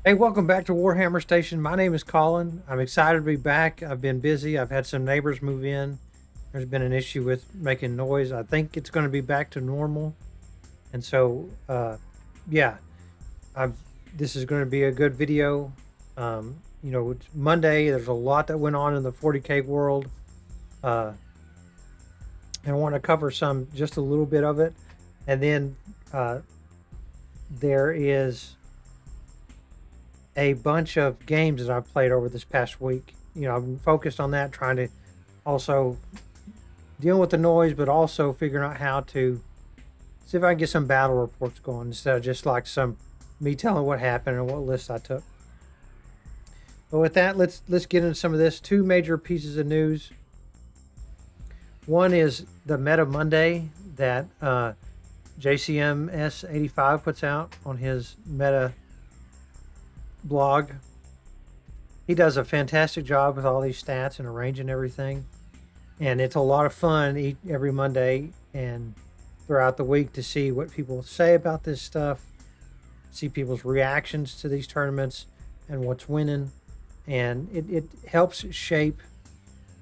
Hey, welcome back to Warhammer Station. My name is Colin. I'm excited to be back. I've been busy. I've had some neighbors move in. There's been an issue with making noise. I think it's going to be back to normal. And so, yeah, I've, this is going to be a good video. It's Monday. There's a lot that went on in the 40K world. Uh, and I want to cover just a little bit of it. And then uh, there is a bunch of games that I've played over this past week. I've been focused on that, trying to also deal with the noise, but also figuring out how to see if I can get some battle reports going instead of just like some me telling what happened and what list I took. But with that, let's get into some of this. Two major pieces of news. One is the Meta Monday that JCMS85 puts out on his Meta blog. He does a fantastic job with all these stats and arranging everything, and it's a lot of fun every Monday and throughout the week to see what people say about this stuff, see people's reactions to these tournaments and what's winning, and it helps shape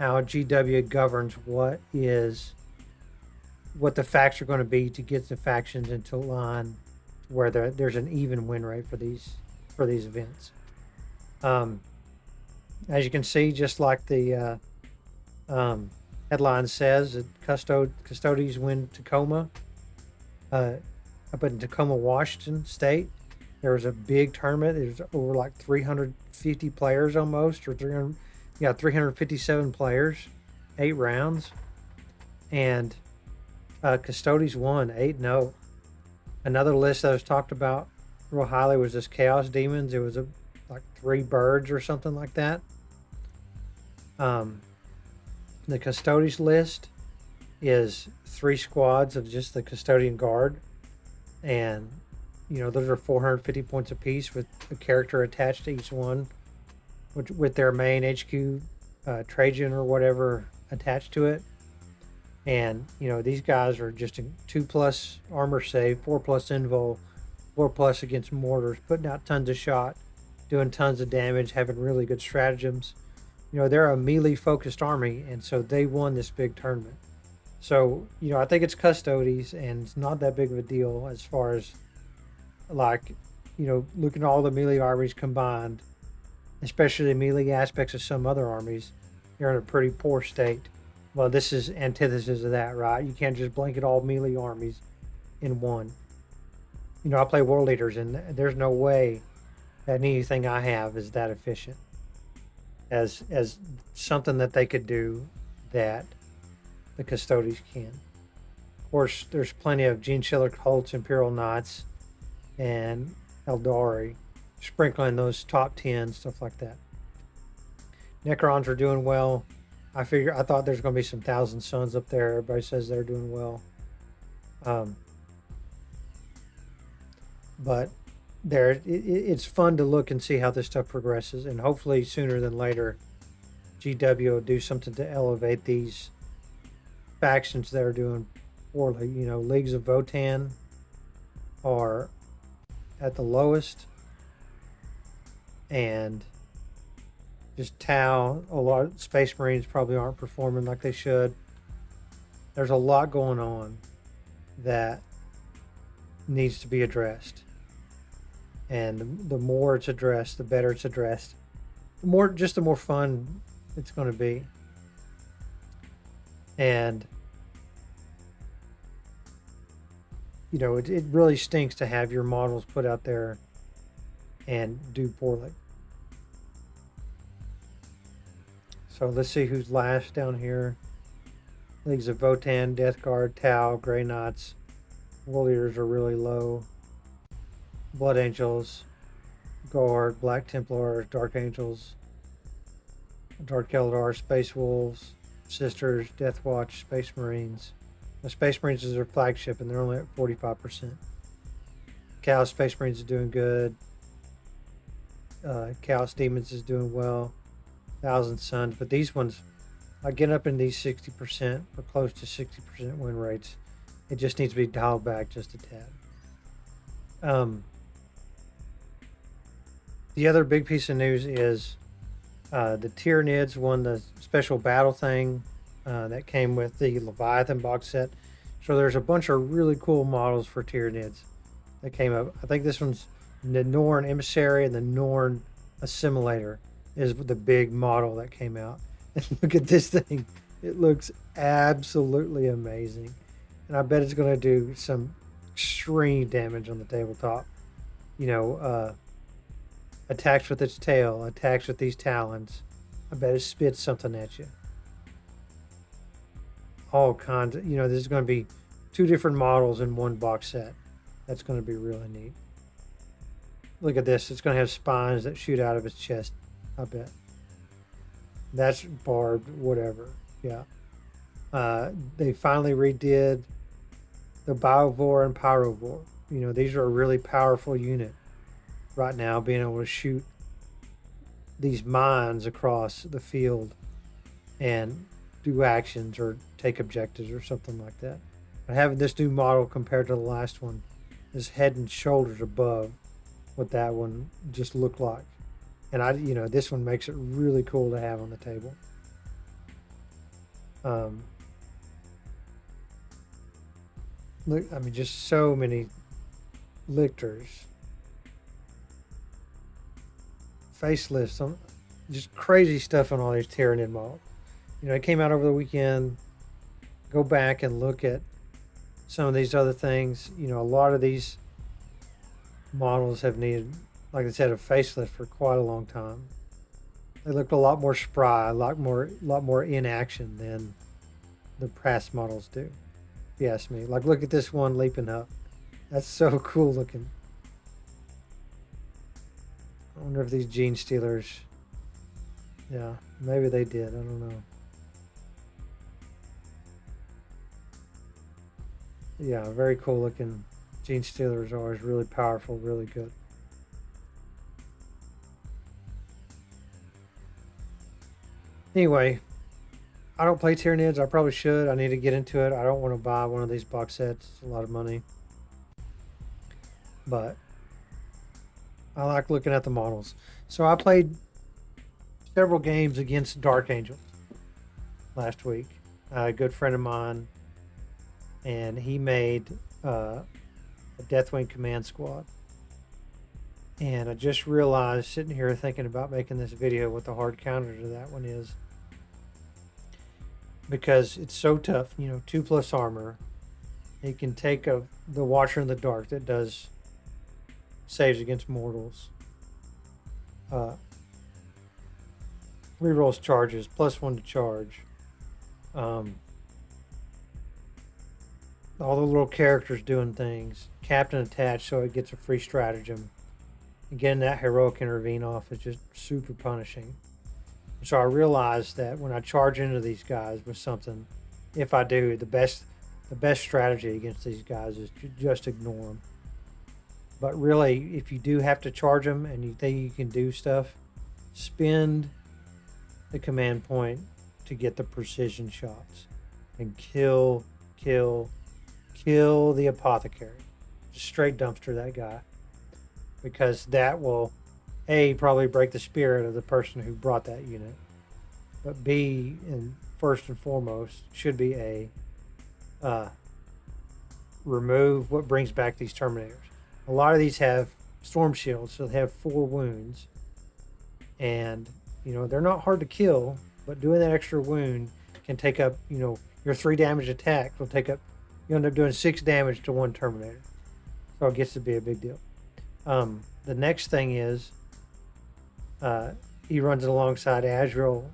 how GW governs what the facts are going to be to get the factions into line where there's an even win rate for these events. As you can see, just like the headline says, that Custodes win Tacoma, up in Tacoma, Washington State. There was a big tournament. There's over like 350 players almost, or 357 players, 8 rounds, and Custodes won 8-0. Another list that was talked about real highly was this Chaos Demons. It was like 3 birds or something like that. The Custodes list is 3 squads of just the Custodian Guard, and those are 450 points apiece with a character attached to each one, which with their main HQ, Trajan or whatever attached to it. And these guys are just a 2+ armor save, 4+ invul, 4+ against mortars, putting out tons of shot, doing tons of damage, having really good stratagems. They're a melee focused army, and so they won this big tournament. So I think it's Custodes, and it's not that big of a deal as far as like looking at all the melee armies combined, especially the melee aspects of some other armies. They're in a pretty poor state. Well, this is antithesis of that, right? You can't just blanket all melee armies in one. I play World Leaders, and there's no way that anything I have is that efficient as something that they could do that the Custodes can. Of course, there's plenty of Gene Schiller Colts, Imperial Knights, and Eldari, sprinkling those top 10, stuff like that. Necrons are doing well. I thought there's going to be some Thousand Suns up there. Everybody says they're doing well. But it's fun to look and see how this stuff progresses, and hopefully sooner than later, GW will do something to elevate these factions that are doing poorly. Leagues of Votan are at the lowest, and just Tau, a lot of Space Marines probably aren't performing like they should. There's a lot going on that needs to be addressed. And the more it's addressed, the better it's addressed. The more fun it's going to be. And it really stinks to have your models put out there and do poorly. So let's see who's last down here. Leagues of Votan, Death Guard, Tau, Grey Knights. World Leaders are really low. Blood Angels, Guard, Black Templars, Dark Angels, Dark Eldar, Space Wolves, Sisters, Death Watch, Space Marines. The Space Marines is their flagship, and they're only at 45%. Chaos Space Marines is doing good. Chaos Demons is doing well. Thousand Suns, but these ones, getting up in these 60% or close to 60% win rates, it just needs to be dialed back just a tad. The other big piece of news is the Tyranids won the special battle thing that came with the Leviathan box set. So there's a bunch of really cool models for Tyranids that came up. I think this one's the Norn Emissary and the Norn Assimilator is the big model that came out. And look at this thing. It looks absolutely amazing. And I bet it's going to do some extreme damage on the tabletop. You know, attacks with its tail, attacks with these talons. I bet it spits something at you. All kinds of, this is going to be 2 different models in one box set. That's going to be really neat. Look at this. It's going to have spines that shoot out of its chest, I bet. That's barbed, whatever. Yeah. They finally redid the Biovore and Pyrovore. These are a really powerful unit right now, being able to shoot these mines across the field and do actions or take objectives or something like that. But having this new model compared to the last one is head and shoulders above what that one just looked like. And this one makes it really cool to have on the table. Look, I mean, just so many lictors, facelifts, just crazy stuff on all these Tyranid models. It came out over the weekend. Go back and look at some of these other things. A lot of these models have needed, like I said, a facelift for quite a long time. They look a lot more spry, a lot more in action than the past models do. If you ask me. Like, look at this one leaping up. That's so cool looking. I wonder if these gene stealers, yeah, maybe they did. I don't know. Yeah, very cool looking. Gene stealers are always really powerful, really good. Anyway, I don't play Tyranids. I probably should. I need to get into it. I don't want to buy one of these box sets. It's a lot of money. But I like looking at the models. So I played several games against Dark Angel last week. A good friend of mine, and he made a Deathwing Command Squad. And I just realized, sitting here thinking about making this video, what the hard counter to that one is. Because it's so tough, 2+ armor. He can take the Watcher in the Dark that does saves against mortals. Rerolls charges, +1 to charge. All the little characters doing things. Captain attached, so it gets a free stratagem. And getting that heroic intervene off is just super punishing. So I realized that when I charge into these guys with something, if I do, the best strategy against these guys is to just ignore them. But really, if you do have to charge them and you think you can do stuff, spend the command point to get the precision shots and kill the apothecary. Just straight dumpster that guy, because that will probably break the spirit of the person who brought that unit, but B, and first and foremost, should be remove what brings back these Terminators. A lot of these have storm shields, so they have 4 wounds, and they're not hard to kill, but doing that extra wound can take up your 3 damage attack will take up, you end up doing 6 damage to 1 Terminator, so it gets to be a big deal. The next thing is he runs alongside Azrael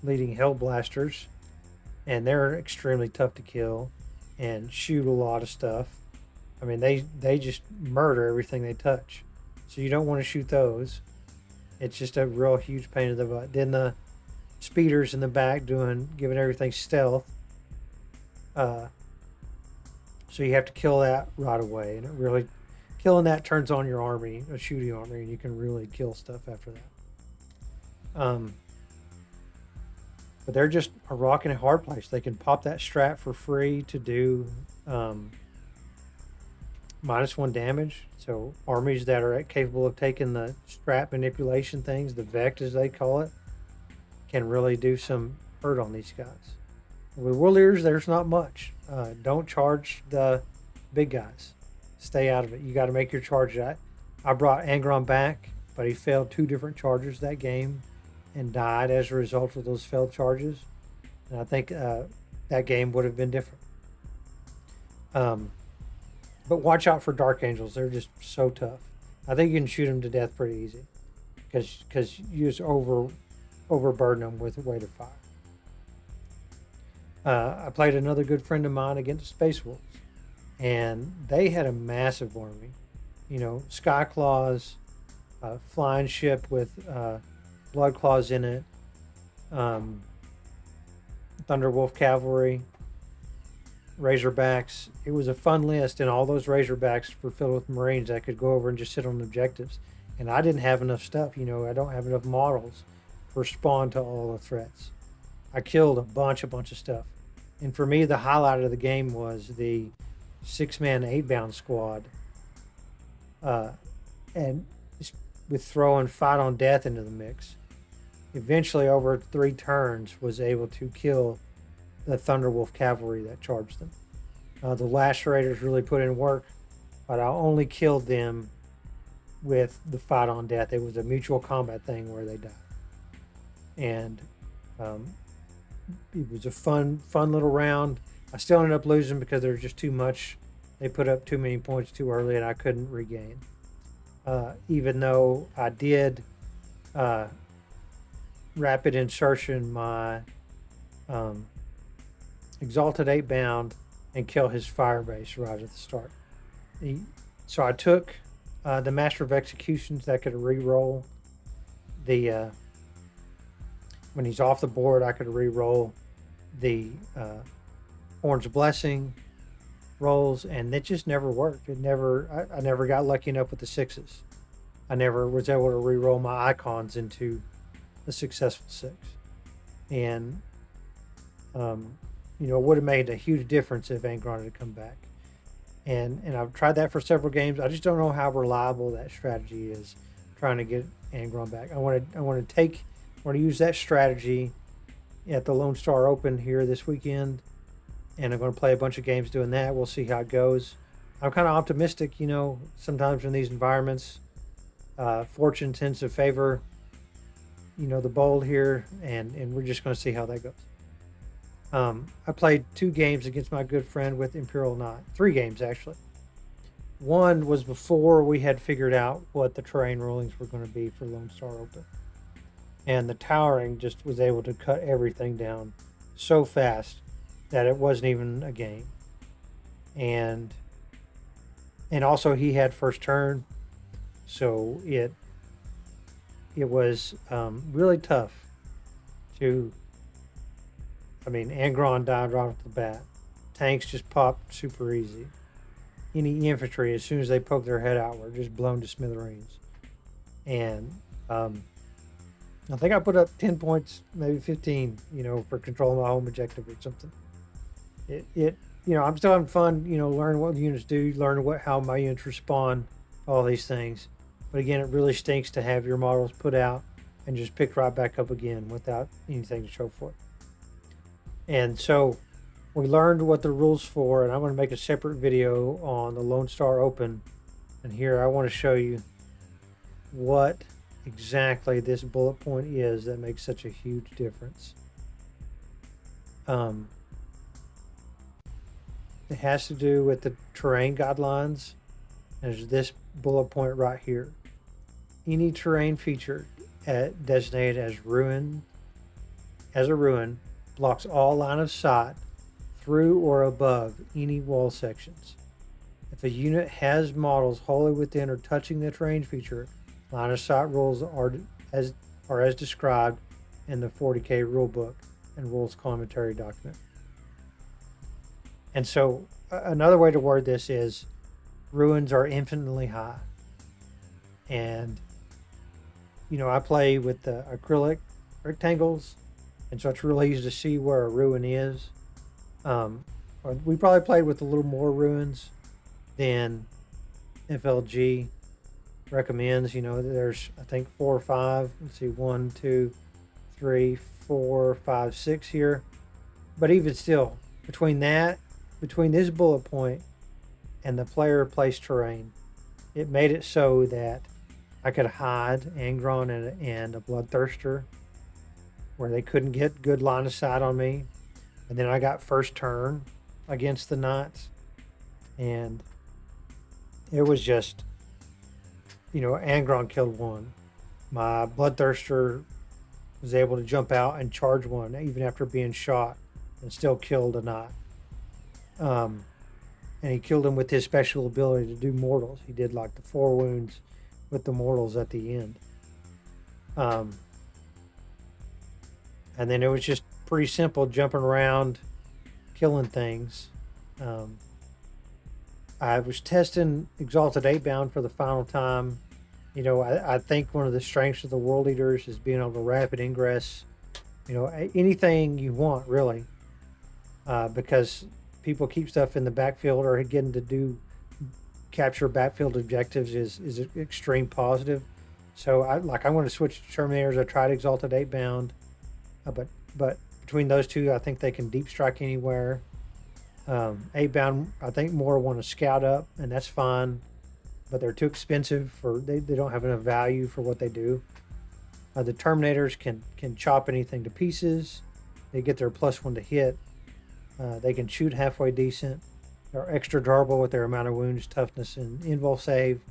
leading Hellblasters, and they're extremely tough to kill and shoot a lot of stuff. I mean, they just murder everything they touch, so you don't want to shoot those. It's just a real huge pain in the butt. Then the speeders in the back giving everything stealth, so you have to kill that right away, and it really killing that turns on your army, a shooting army, and you can really kill stuff after that. But they're just a rock and a hard place. They can pop that strat for free to do -1 damage. So armies that are capable of taking the strat manipulation things, the Vect as they call it, can really do some hurt on these guys. With Warriors, there's not much. Don't charge the big guys. Stay out of it. You got to make your charge. I brought Angron back, but he failed 2 different charges that game and died as a result of those failed charges. And I think that game would have been different. But watch out for Dark Angels. They're just so tough. I think you can shoot them to death pretty easy because you just overburden them with weight of fire. I played another good friend of mine against Space Wolves, and they had a massive army. You know, Sky Claws, flying ship with Blood Claws in it, Thunderwolf Cavalry, Razorbacks. It was a fun list, and all those Razorbacks were filled with Marines that could go over and just sit on objectives. And I didn't have enough stuff. You know, I don't have enough models to respond to all the threats. I killed a bunch of stuff. And for me, the highlight of the game was the 6-man 8-bound squad. And with throwing Fight on Death into the mix, eventually over 3 turns was able to kill the Thunderwolf Cavalry that charged them. The Lacerators really put in work, but I only killed them with the Fight on Death. It was a mutual combat thing where they died. And it was a fun little round. I still ended up losing because there was just too much. They put up too many points too early, and I couldn't regain. Even though I did rapid insertion my Exalted 8-bound and kill his fire base right at the start. So I took the Master of Executions that could re-roll the when he's off the board. I could re-roll the Orange Blessing rolls, and it just never worked. I never got lucky enough with the 6s. I never was able to re-roll my icons into a successful 6. And you know, it would have made a huge difference if Angron had come back. And I've tried that for several games. I just don't know how reliable that strategy is, trying to get Angron back. I want to use that strategy at the Lone Star Open here this weekend, and I'm going to play a bunch of games doing that. We'll see how it goes. I'm kind of optimistic, you know. Sometimes in these environments, fortune tends to favor, you know, the bold here, and we're just going to see how that goes. I played 2 games against my good friend with Imperial Knight. 3 games, actually. One was before we had figured out what the terrain rulings were going to be for Lone Star Open. And the towering just was able to cut everything down so fast that it wasn't even a game. And also he had first turn, so it was really tough to... I mean, Angron died right off the bat. Tanks just popped super easy. Any infantry, as soon as they poke their head out, were just blown to smithereens. And I think I put up 10 points, maybe 15, you know, for controlling my home objective or something. You know, I'm still having fun, you know, learning what the units do, learning how my units respond, all these things. But again, it really stinks to have your models put out and just pick right back up again without anything to show for it. And so we learned what the rules for, and I'm going to make a separate video on the Lone Star Open. And here I want to show you what exactly this bullet point is that makes such a huge difference. It has to do with the terrain guidelines. There's this bullet point right here. Any terrain feature designated as a ruin, blocks all line of sight through or above any wall sections. If a unit has models wholly within or touching the terrain feature, line of sight rules are as described in the 40K rulebook and rules commentary document. And so another way to word this is ruins are infinitely high. And you know, I play with the acrylic rectangles, and so it's really easy to see where a ruin is. We probably played with a little more ruins than FLG recommends. You know, there's I think 4 or 5. Let's see, 1, 2, 3, 4, 5, 6 here. But even still, between this bullet point and the player place terrain, it made it so that I could hide Angron and a Bloodthirster where they couldn't get good line of sight on me. And then I got first turn against the Knights. And it was just, you know, Angron killed one. My Bloodthirster was able to jump out and charge one even after being shot and still killed a Knight. And he killed him with his special ability to do mortals. He did like the 4 wounds with the mortals at the end. And then it was just pretty simple, jumping around, killing things. I was testing Exalted 8-Bound for the final time. You know, I think one of the strengths of the World Eaters is being able to rapid ingress, you know, anything you want, really. Because people keep stuff in the backfield or getting to do capture backfield objectives is an extreme positive. So I want to switch to Terminators. I tried Exalted 8-Bound, but between those two, I think they can deep strike anywhere. 8-Bound, I think more want to scout up, and that's fine, but they're too expensive for they don't have enough value for what they do. The Terminators can chop anything to pieces. They get their +1 to hit. They can shoot halfway decent. They're extra durable with their amount of wounds, toughness, and invul save,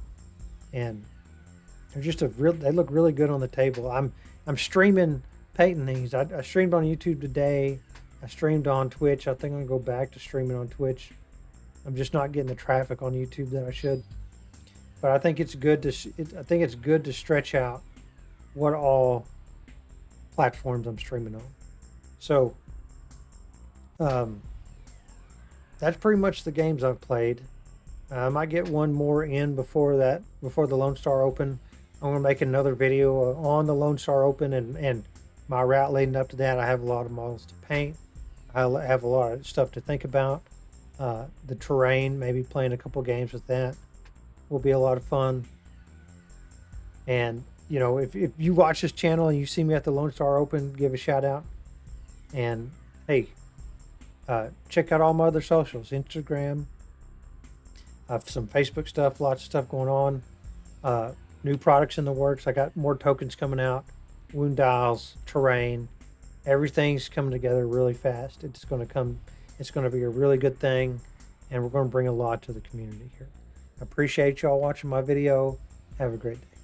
and they're just they look really good on the table. I'm streaming painting these. I streamed on YouTube today. I streamed on Twitch. I think I'm gonna go back to streaming on Twitch. I'm just not getting the traffic on YouTube that I should. But I think it's good to stretch out what all platforms I'm streaming on. So that's pretty much the games I've played. I might get one more in before the Lone Star Open. I'm gonna make another video on the Lone Star Open and my route leading up to that. I have a lot of models to paint. I have a lot of stuff to think about. The terrain, maybe playing a couple games with that will be a lot of fun. And you know, if you watch this channel and you see me at the Lone Star Open, give a shout out. And hey, check out all my other socials, Instagram. I have some Facebook stuff, lots of stuff going on. New products in the works. I got more tokens coming out, wound dials, terrain. Everything's coming together really fast. It's going to be a really good thing, and we're going to bring a lot to the community here. I appreciate y'all watching my video. Have a great day.